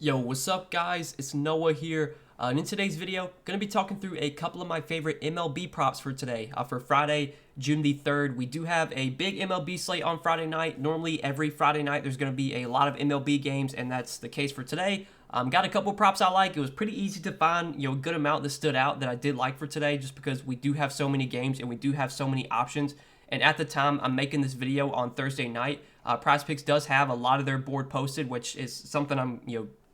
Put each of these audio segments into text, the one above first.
Yo, what's up guys? It's Noah here, and in today's video, going to be talking through a couple of my favorite MLB props for today. For Friday, June the 3rd, we do have a big MLB slate on Friday night. Normally, every Friday night, there's going to be a lot of MLB games, and that's the case for today. Got a couple props I like. It was pretty easy to find, a good amount that stood out that I did like for today, just because we do have so many games and we do have so many options. And at the time I'm making this video on Thursday night, Prizepicks does have a lot of their board posted, which is something I'm,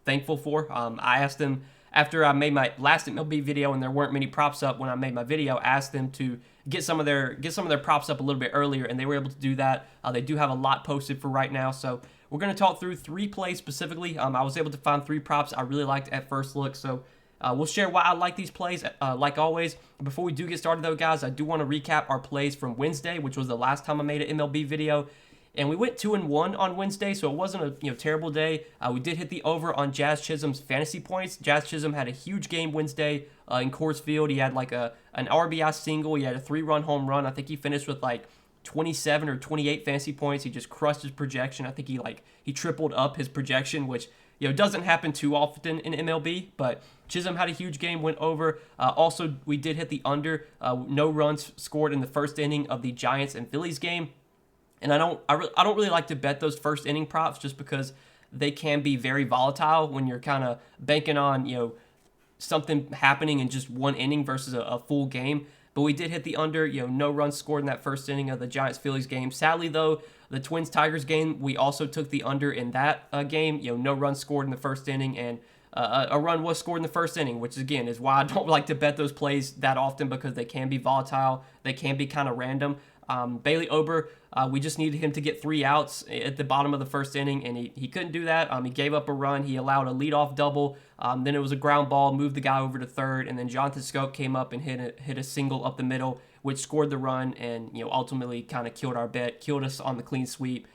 thankful for. I asked them after I made my last MLB video and there weren't many props up when I made my video. I asked them to get some of their props up a little bit earlier, and they were able to do that. They do have a lot posted for right now, so we're going to talk through three plays specifically. I was able to find three props I really liked at first look, so we'll share why I like these plays, like always. Before we do get started though, guys, I do want to recap our plays from Wednesday, which was the last time I made an MLB video. And we went 2-1 on Wednesday, so it wasn't a terrible day. We did hit the over on Jazz Chisholm's fantasy points. Jazz Chisholm had a huge game Wednesday in Coors Field. He had like an RBI single. He had a 3-run home run. I think he finished with like 27 or 28 fantasy points. He just crushed his projection. I think he tripled up his projection, which doesn't happen too often in MLB. But Chisholm had a huge game, went over. Also, we did hit the under. No runs scored in the first inning of the Giants and Phillies game. And I don't really like to bet those first inning props just because they can be very volatile when you're kind of banking on, something happening in just one inning versus a full game. But we did hit the under, no runs scored in that first inning of the Giants-Phillies game. Sadly, though, the Twins-Tigers game, we also took the under in that game. No runs scored in the first inning, and a run was scored in the first inning, which, again, is why I don't like to bet those plays that often because they can be volatile. They can be kind of random. Bailey Ober, we just needed him to get 3 outs at the bottom of the first inning, and he couldn't do that. He gave up a run. He allowed a leadoff double. Then it was a ground ball, moved the guy over to third, and then Jonathan Scope came up and hit a single up the middle, which scored the run and ultimately kind of killed our bet, killed us on the clean sweep.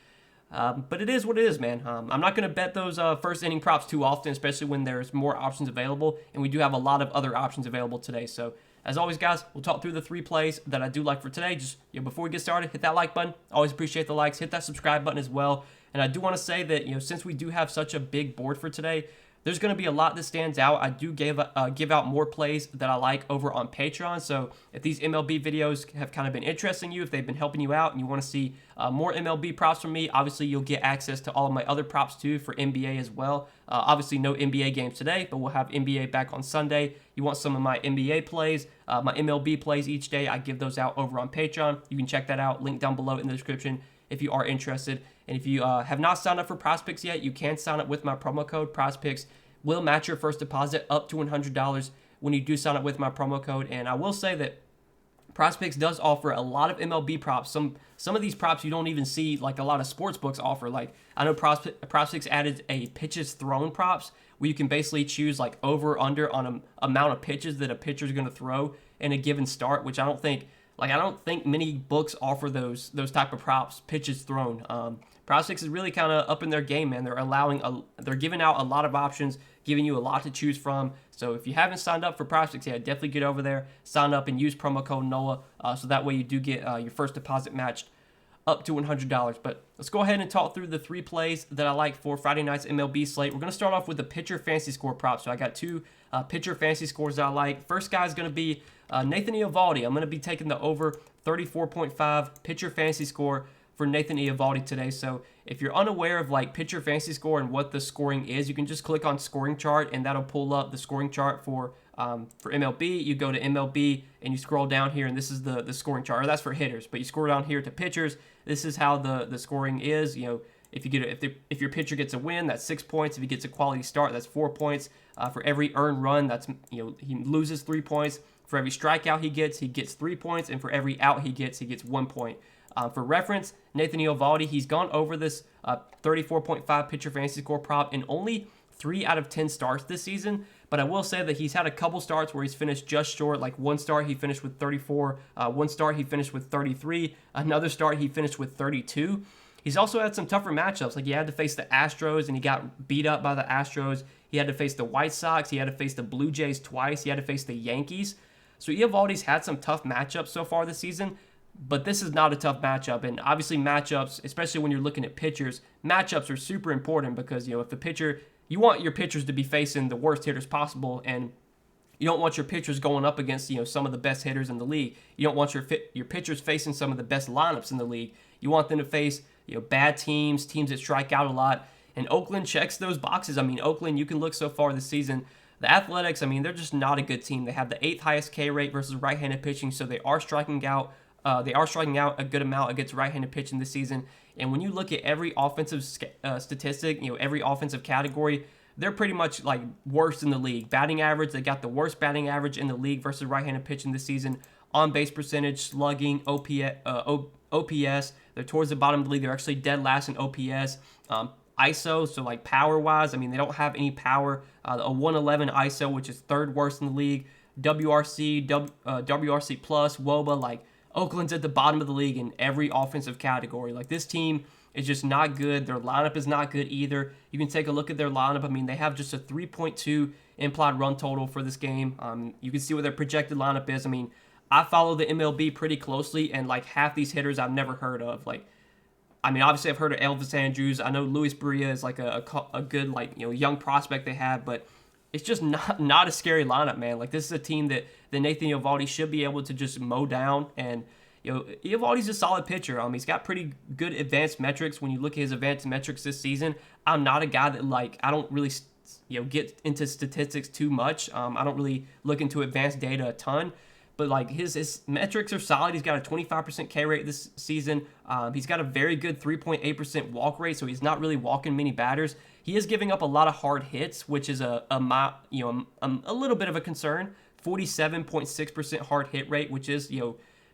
But it is what it is, man. I'm not going to bet those first inning props too often, especially when there's more options available, and we do have a lot of other options available today. So as always, guys, we'll talk through the three plays that I do like for today. Just before we get started, hit that like button. Always appreciate the likes. Hit that subscribe button as well. And I do want to say that since we do have such a big board for today, there's going to be a lot that stands out. I do give out more plays that I like over on Patreon. So if these MLB videos have kind of been interesting you, if they've been helping you out and you want to see more MLB props from me, obviously you'll get access to all of my other props too for NBA as well. Obviously no NBA games today, but we'll have NBA back on Sunday. You want some of my NBA plays, my MLB plays each day, I give those out over on Patreon. You can check that out, link down below in the description if you are interested. And if you have not signed up for Prizepicks yet, you can sign up with my promo code. Prizepicks will match your first deposit up to $100 when you do sign up with my promo code. And I will say that Prizepicks does offer a lot of MLB props. Some of these props you don't even see like a lot of sports books offer. Like I know Prizepicks added a pitches thrown props where you can basically choose like over under on an amount of pitches that a pitcher is going to throw in a given start, which I don't think many books offer those type of props, pitches thrown. Prizepicks is really kind of up in their game, man. They're giving out a lot of options, giving you a lot to choose from. So if you haven't signed up for Prizepicks yet, definitely get over there, sign up, and use promo code NOAH, so that way you do get your first deposit matched up to $100. But let's go ahead and talk through the three plays that I like for Friday night's MLB slate. We're going to start off with the pitcher fantasy score prop. So I got two pitcher fantasy scores that I like. First guy is going to be Nathan Eovaldi. I'm going to be taking the over 34.5 pitcher fantasy score for Nathan Eovaldi today. So if you're unaware of like pitcher fantasy score and what the scoring is, you can just click on scoring chart and that'll pull up the scoring chart for MLB. You go to MLB and you scroll down here, and this is the scoring chart. Or that's for hitters, but you scroll down here to pitchers. This is how the scoring is. If your pitcher gets a win, that's 6 points. If he gets a quality start, that's 4 points. For every earned run, that's he loses 3 points. For every strikeout he gets 3 points, and for every out he gets 1 point. For reference, Nathan Eovaldi, he's gone over this 34.5 pitcher fantasy score prop in only 3 out of 10 starts this season. But I will say that he's had a couple starts where he's finished just short. Like one start he finished with 34, one start he finished with 33, another start he finished with 32. He's also had some tougher matchups. Like he had to face the Astros and he got beat up by the Astros. He had to face the White Sox. He had to face the Blue Jays twice. He had to face the Yankees. So Eovaldi's had some tough matchups so far this season. But this is not a tough matchup, and obviously matchups, especially when you're looking at pitchers, matchups are super important because if the pitcher you want your pitchers to be facing the worst hitters possible, and you don't want your pitchers going up against some of the best hitters in the league. You don't want your pitchers facing some of the best lineups in the league. You want them to face bad teams that strike out a lot. And Oakland checks those boxes. I mean, Oakland, you can look so far this season. The Athletics, I mean, they're just not a good team. They have the 8th highest K rate versus right-handed pitching, so they are striking out. They are striking out a good amount against right-handed pitching this season. And when you look at every offensive statistic, every offensive category, they're pretty much like worst in the league. Batting average, they got the worst batting average in the league versus right-handed pitching this season. On base percentage, slugging, OPS, they're towards the bottom of the league. They're actually dead last in OPS. ISO, so like power-wise, I mean, they don't have any power. A 111 ISO, which is 3rd worst in the league. WRC, WRC plus, WOBA, like Oakland's at the bottom of the league in every offensive category. Like, this team is just not good. Their lineup is not good either. You can take a look at their lineup. I mean, they have just a 3.2 implied run total for this game. You can see what their projected lineup is. I mean, I follow the MLB pretty closely, and like half these hitters I've never heard of. Like, I mean, obviously I've heard of Elvis Andrews. I know Luis Barria is like a good young prospect they have, but it's just not a scary lineup, man. Like, this is a team that Nathan Eovaldi should be able to just mow down. And Eovaldi's a solid pitcher. He's got pretty good advanced metrics. When you look at his advanced metrics this season, I'm not a guy that I don't really get into statistics too much. I don't really look into advanced data a ton. But like his metrics are solid. He's got a 25% K rate this season. He's got a very good 3.8% walk rate, so he's not really walking many batters. He is giving up a lot of hard hits, which is a little bit of a concern. 47.6% hard hit rate, which is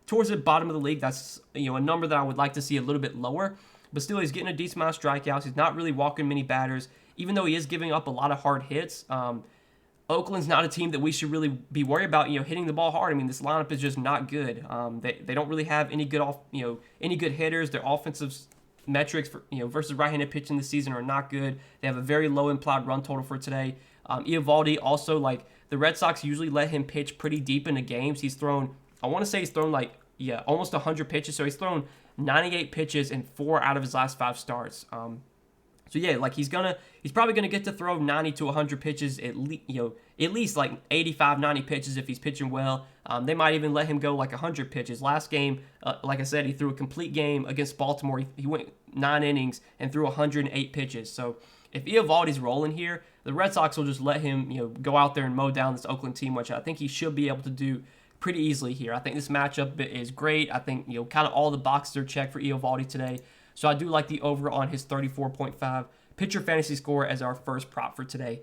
towards the bottom of the league. That's a number that I would like to see a little bit lower. But still, he's getting a decent amount of strikeouts. He's not really walking many batters, even though he is giving up a lot of hard hits. Oakland's not a team that we should really be worried about, hitting the ball hard. I mean, this lineup is just not good. They don't really have any good hitters. Their offensive metrics for versus right-handed pitching this season are not good. They have a very low implied run total for today. Eovaldi also, like, the Red Sox usually let him pitch pretty deep into games. He's thrown, I want to say he's thrown almost 100 pitches. So he's thrown 98 pitches in 4 out of his last 5 starts. So yeah, like he's probably gonna get to throw 90 to 100 pitches at least like 85, 90 pitches if he's pitching well. They might even let him go like 100 pitches. Last game, like I said, he threw a complete game against Baltimore. He went 9 innings and threw 108 pitches. So if Eovaldi's rolling here, the Red Sox will just let him go out there and mow down this Oakland team, which I think he should be able to do pretty easily here. I think this matchup is great. I think kind of all the boxes are checked for Eovaldi today. So I do like the over on his 34.5 pitcher fantasy score as our first prop for today.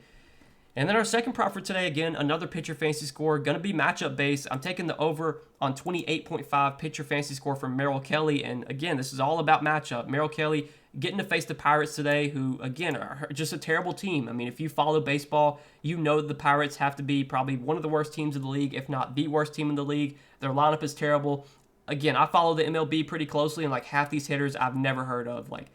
And then our second prop for today, again, another pitcher fantasy score, going to be matchup based. I'm taking the over on 28.5 pitcher fantasy score from Merrill Kelly. And again, this is all about matchup. Merrill Kelly getting to face the Pirates today, who, again, are just a terrible team. I mean, if you follow baseball, you know that the Pirates have to be probably one of the worst teams in the league, if not the worst team in the league. Their lineup is terrible. Again, I follow the MLB pretty closely, and like half these hitters I've never heard of, like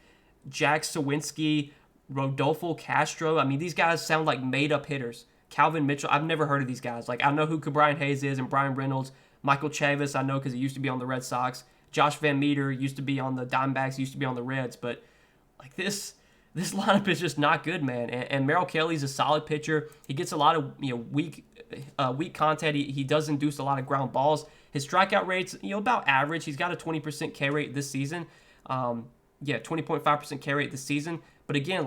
Jack Sawinski, Rodolfo Castro. I mean, these guys sound like made-up hitters. Calvin Mitchell, I've never heard of these guys. Like, I know who Brian Hayes is and Brian Reynolds. Michael Chavis, I know because he used to be on the Red Sox. Josh Van Meter used to be on the Diamondbacks, used to be on the Reds. But like this lineup is just not good, man. And Merrill Kelly's a solid pitcher. He gets a lot of weak contact. He does induce a lot of ground balls. His strikeout rate's about average. He's got a 20% K rate this season. 20.5% K rate this season. But again,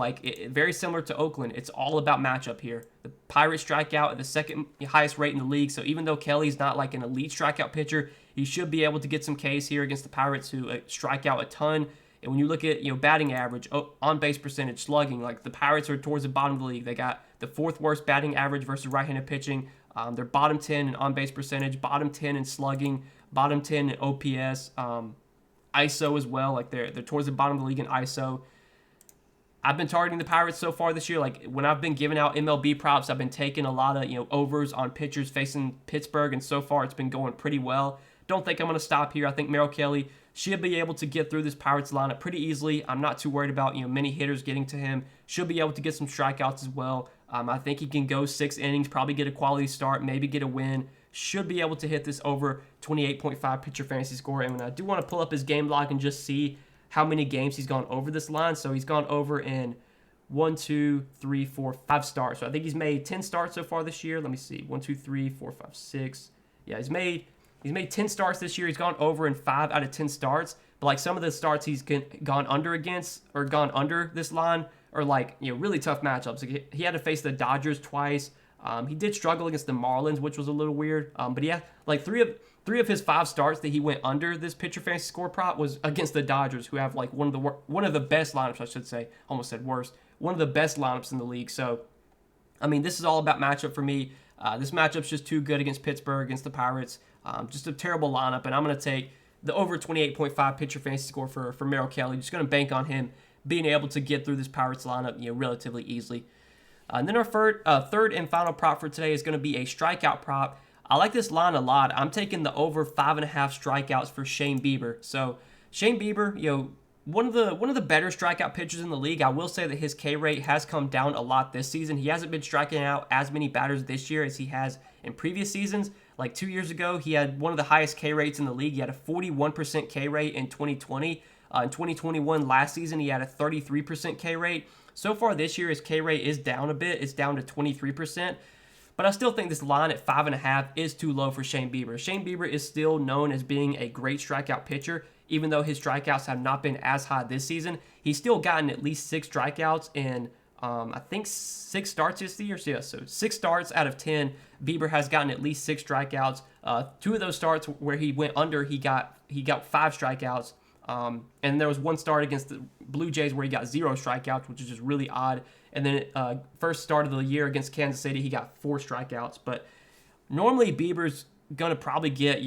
very similar to Oakland, it's all about matchup here. The Pirates strike out at the second highest rate in the league. So even though Kelly's not like an elite strikeout pitcher, he should be able to get some Ks here against the Pirates, who strike out a ton. And when you look at batting average, on base percentage, slugging, like the Pirates are towards the bottom of the league. They got the 4th worst batting average versus right-handed pitching. They're bottom 10 in on-base percentage, bottom 10 in slugging, bottom 10 in OPS, ISO as well. Like they're towards the bottom of the league in ISO. I've been targeting the Pirates so far this year. Like when I've been giving out MLB props, I've been taking a lot of overs on pitchers facing Pittsburgh, and so far it's been going pretty well. Don't think I'm going to stop here. I think Merrill Kelly should be able to get through this Pirates lineup pretty easily. I'm not too worried about many hitters getting to him. Should be able to get some strikeouts as well. I think he can go 6 innings, probably get a quality start, maybe get a win. Should be able to hit this over 28.5 pitcher fantasy score. And I do want to pull up his game log and just see how many games he's gone over this line. So he's gone over in 1, 2, 3, 4, 5 starts. So I think he's made 10 starts so far this year. Let me see. 1, 2, 3, 4, 5, 6. Yeah, he's made 10 starts this year. He's gone over in 5 out of 10 starts. But like some of the starts he's gone under against or gone under this line are like, really tough matchups. Like he had to face the Dodgers twice. He did struggle against the Marlins, which was a little weird. But yeah, like three of his 5 starts that he went under this pitcher fantasy score prop was against the Dodgers, who have like one of the best lineups, I should say. Almost said worst. One of the best lineups in the league. So, I mean, this is all about matchup for me. This matchup's just too good against Pittsburgh, against the Pirates. Just a terrible lineup, and I'm going to take the over 28.5 pitcher fantasy score for Merrill Kelly. Just going to bank on him being able to get through this Pirates lineup, relatively easily. And then our third and final prop for today is going to be a strikeout prop. I like this line a lot. I'm taking the over 5.5 strikeouts for Shane Bieber. So Shane Bieber, one of the better strikeout pitchers in the league. I will say that his K rate has come down a lot this season. He hasn't been striking out as many batters this year as he has in previous seasons. Like 2 years ago, he had one of the highest K rates in the league. He had a 41% K rate in 2020. In 2021, last season, he had a 33% K rate. So far this year, his K rate is down a bit. It's down to 23%. But I still think this line at 5.5 is too low for Shane Bieber. Shane Bieber is still known as being a great strikeout pitcher, even though his strikeouts have not been as high this season. He's still gotten at least 6 strikeouts in, I think, 6 starts this year. So 6 starts out of 10, Bieber has gotten at least 6 strikeouts. 2 of those starts where he went under, he got 5 strikeouts. And there was one start against the Blue Jays where he got 0 strikeouts, which is just really odd. And then first start of the year against Kansas City, he got 4 strikeouts. But normally Bieber's going to probably get,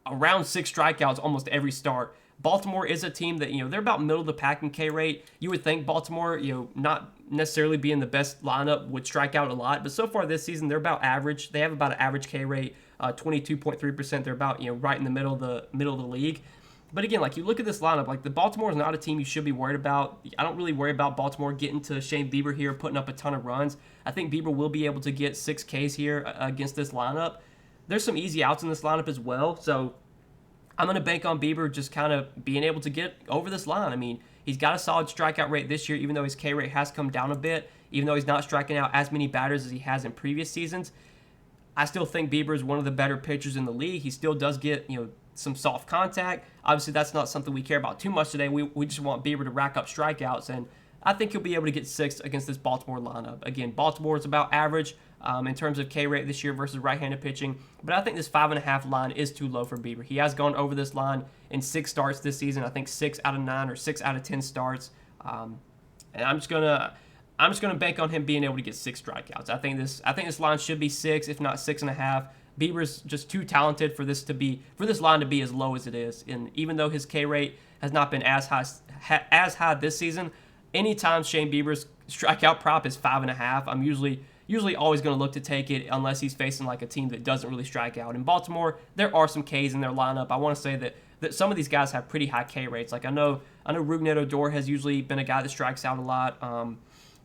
around 6 strikeouts almost every start. Baltimore is a team that, they're about middle of the pack in K rate. You would think Baltimore, not necessarily being the best lineup would strike out a lot. But so far this season, they're about average. They have about an average K rate, 22.3%. They're about, right in the middle of the league. But again, like you look at this lineup, like the Baltimore is not a team you should be worried about. I don't really worry about Baltimore getting to Shane Bieber here, putting up a ton of runs. I think Bieber will be able to get 6 Ks here against this lineup. There's some easy outs in this lineup as well. So I'm going to bank on Bieber just kind of being able to get over this line. I mean, he's got a solid strikeout rate this year, even though his K rate has come down a bit, even though he's not striking out as many batters as he has in previous seasons. I still think Bieber is one of the better pitchers in the league. He still does get, some soft contact. Obviously, that's not something we care about too much today. We just want Bieber to rack up strikeouts, and I think he'll be able to get 6 against this Baltimore lineup. Again, Baltimore is about average in terms of K rate this year versus right-handed pitching, but I think this 5.5 line is too low for Bieber. He has gone over this line in 6 starts this season. I think 6 out of 9 or 6 out of 10 starts, and I'm just gonna bank on him being able to get 6 strikeouts. I think this line should be 6, if not 6.5. Bieber's just too talented for this line to be as low as it is. And even though his K rate has not been as high this season, anytime Shane Bieber's strikeout prop is 5.5, I'm usually always going to look to take it unless he's facing like a team that doesn't really strike out. In Baltimore, there are some Ks in their lineup. I want to say that some of these guys have pretty high K rates. Like I know Rougned Odor has usually been a guy that strikes out a lot.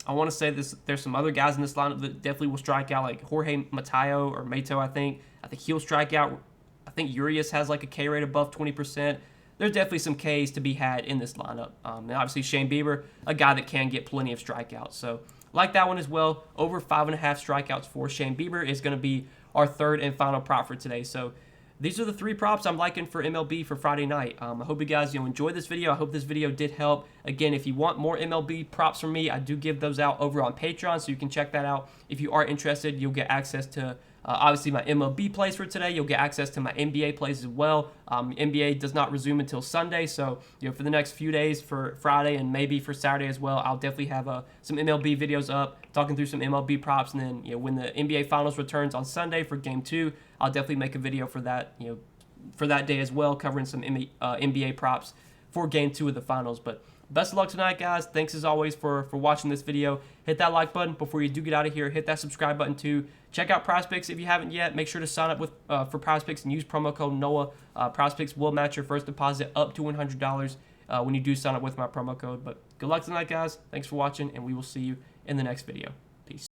I want to say there's some other guys in this lineup that definitely will strike out, like Jorge Mato, I think. I think he'll strike out. I think Urias has like a K rate above 20%. There's definitely some Ks to be had in this lineup. And obviously Shane Bieber, a guy that can get plenty of strikeouts. So like that one as well. Over 5.5 strikeouts for Shane Bieber is going to be our third and final prop for today. So these are the 3 props I'm liking for MLB for Friday night. I hope you guys enjoyed this video. I hope this video did help. Again, if you want more MLB props from me, I do give those out over on Patreon, so you can check that out. If you are interested, you'll get access to obviously my MLB plays for today. You'll get access to my NBA plays as well. NBA does not resume until Sunday, so for the next few days, for Friday and maybe for Saturday as well, I'll definitely have some MLB videos up talking through some MLB props. And then when the NBA Finals returns on Sunday for Game 2, I'll definitely make a video for that for that day as well, covering some NBA props for Game 2 of the Finals. But best of luck tonight, guys. Thanks as always for watching this video. Hit that like button before you do get out of here. Hit that subscribe button too. Check out Prizepicks if you haven't yet. Make sure to sign up for Prizepicks and use promo code NOAH. Prizepicks will match your first deposit up to $100 when you do sign up with my promo code. But good luck tonight, guys. Thanks for watching, and we will see you in the next video. Peace.